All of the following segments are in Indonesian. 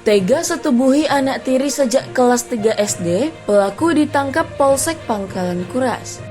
Tega setubuhi anak tiri sejak kelas 3 SD, pelaku ditangkap Polsek Pangkalan Kuras.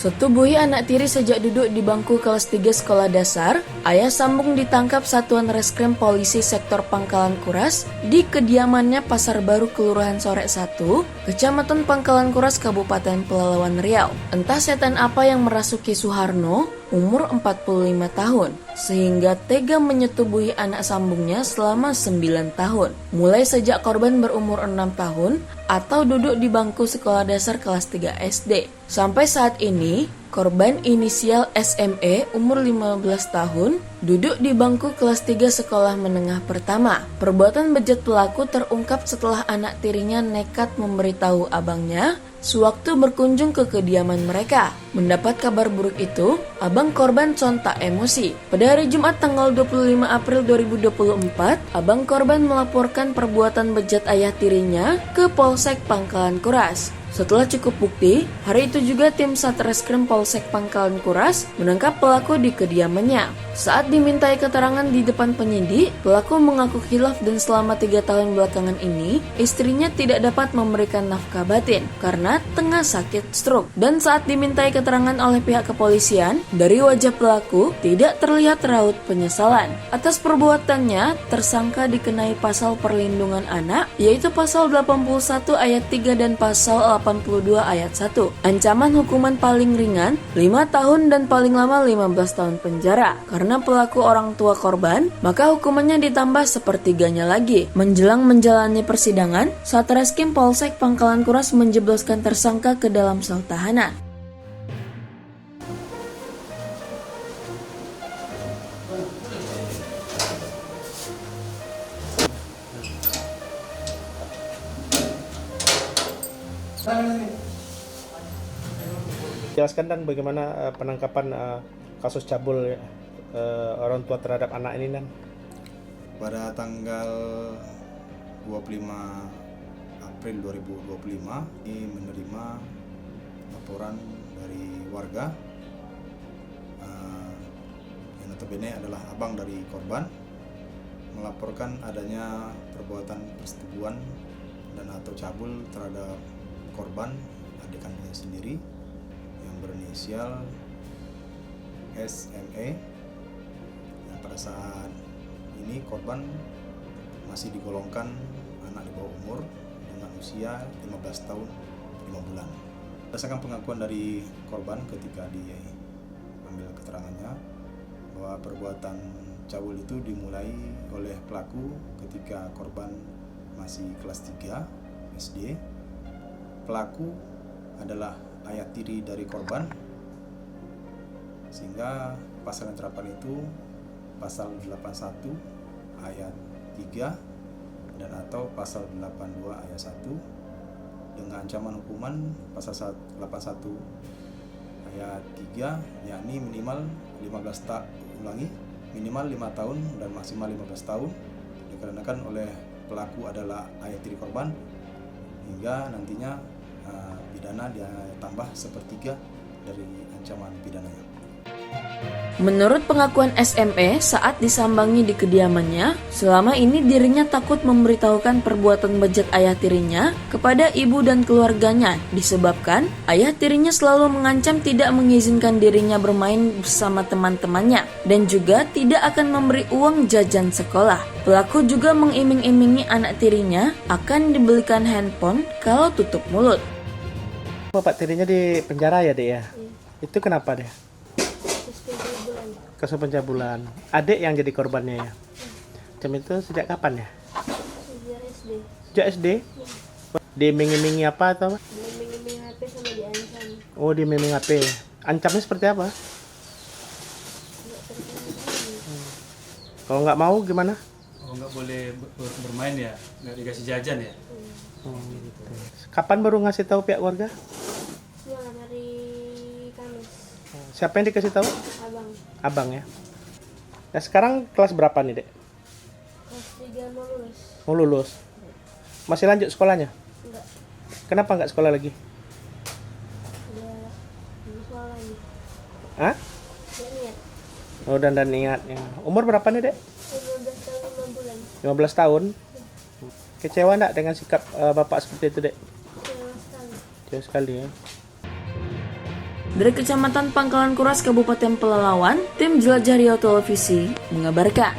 Setubuhi anak tiri sejak duduk di bangku kelas 3 sekolah dasar, ayah sambung ditangkap Satuan Reskrim Polisi Sektor Pangkalan Kuras di kediamannya Pasar Baru Kelurahan Sorek 1, Kecamatan Pangkalan Kuras, Kabupaten Pelalawan Riau. Entah setan apa yang merasuki Suharno, umur 45 tahun, sehingga tega menyetubuhi anak sambungnya selama 9 tahun. Mulai sejak korban berumur 6 tahun atau duduk di bangku sekolah dasar kelas 3 SD. Sampai saat ini, korban inisial SME umur 15 tahun duduk di bangku kelas 3 sekolah menengah pertama. Perbuatan bejat pelaku terungkap setelah anak tirinya nekat memberitahu abangnya sewaktu berkunjung ke kediaman mereka. Mendapat kabar buruk itu, abang korban sontak emosi. Pada hari Jumat tanggal 25 April 2024, abang korban melaporkan perbuatan bejat ayah tirinya ke Polsek Pangkalan Kuras. Setelah cukup bukti, hari itu juga tim Satreskrim Polsek Pangkalan Kuras menangkap pelaku di kediamannya. Saat dimintai keterangan di depan penyidik, pelaku mengaku khilaf dan selama 3 tahun belakangan ini, istrinya tidak dapat memberikan nafkah batin karena tengah sakit stroke. Dan saat dimintai keterangan oleh pihak kepolisian, dari wajah pelaku tidak terlihat raut penyesalan. Atas perbuatannya, tersangka dikenai pasal perlindungan anak, yaitu pasal 81 ayat 3 dan pasal 82 ayat 1. Ancaman hukuman paling ringan 5 tahun dan paling lama 15 tahun penjara. Karena pelaku orang tua korban, maka hukumannya ditambah sepertiganya lagi. Menjelang menjalani persidangan, Satreskrim Polsek Pangkalan Kuras menjebloskan tersangka ke dalam sel tahanan. Jelaskan dan bagaimana penangkapan kasus cabul orang tua terhadap anak ini dan pada tanggal 25 April 2025 ini menerima laporan dari warga yang notabene adalah abang dari korban melaporkan adanya perbuatan persetubuhan dan atau cabul terhadap korban adik kandungnya sendiri yang berinisial SME yang pada saat ini korban masih digolongkan anak di bawah umur dengan usia 15 tahun 5 bulan. Berdasarkan pengakuan dari korban ketika diambil keterangannya bahwa perbuatan cabul itu dimulai oleh pelaku ketika korban masih kelas 3 SD. Pelaku adalah ayah tiri dari korban, sehingga pasal yang terapan itu pasal 81 ayat 3 dan atau pasal 82 ayat 1 dengan ancaman hukuman pasal 81 ayat 3 yakni minimal 5 tahun dan maksimal 15 tahun dikarenakan oleh pelaku adalah ayah tiri korban hingga nantinya pidana dia tambah sepertiga dari ancaman pidananya. Menurut pengakuan SME saat disambangi di kediamannya, selama ini dirinya takut memberitahukan perbuatan bejat ayah tirinya kepada ibu dan keluarganya disebabkan ayah tirinya selalu mengancam tidak mengizinkan dirinya bermain bersama teman-temannya dan juga tidak akan memberi uang jajan sekolah. Pelaku juga mengiming-imingi anak tirinya akan dibelikan handphone kalau tutup mulut. bapak tirinya di penjara ya dek ya? Itu kenapa deh? Kasus pencabulan. Adik yang jadi korbannya ya? Jam itu sejak kapan ya? Sejak SD. Sejak SD? Diiming-imingi apa atau apa? Diiming-iming HP sama diancam. Oh, diiming HP. Ancamnya seperti apa? Kalau nggak mau gimana? Oh, nggak boleh bermain ya? Nggak dikasih jajan ya? Oh, gitu. Kapan baru ngasih tahu pihak warga? Semalam hari Kamis. Siapa yang dikasih tahu? Abang. Abang ya. Nah sekarang kelas berapa nih dek? Kelas 3 mau lulus. Mau lulus. Masih lanjut sekolahnya? Enggak. Kenapa nggak sekolah lagi? Udah sekolah lagi. Hah? Gak niat. Oh, dan ingat ya. Umur berapa nih, Dek? 15 tahun 5 bulan. 15 tahun. Kecewa enggak dengan sikap Bapak seperti itu, Dek? Kecewa sekali. Kecewa sekali ya. Dari Kecamatan Pangkalan Kuras, Kabupaten Pelalawan, tim Jelajah Riau Televisi mengabarkan.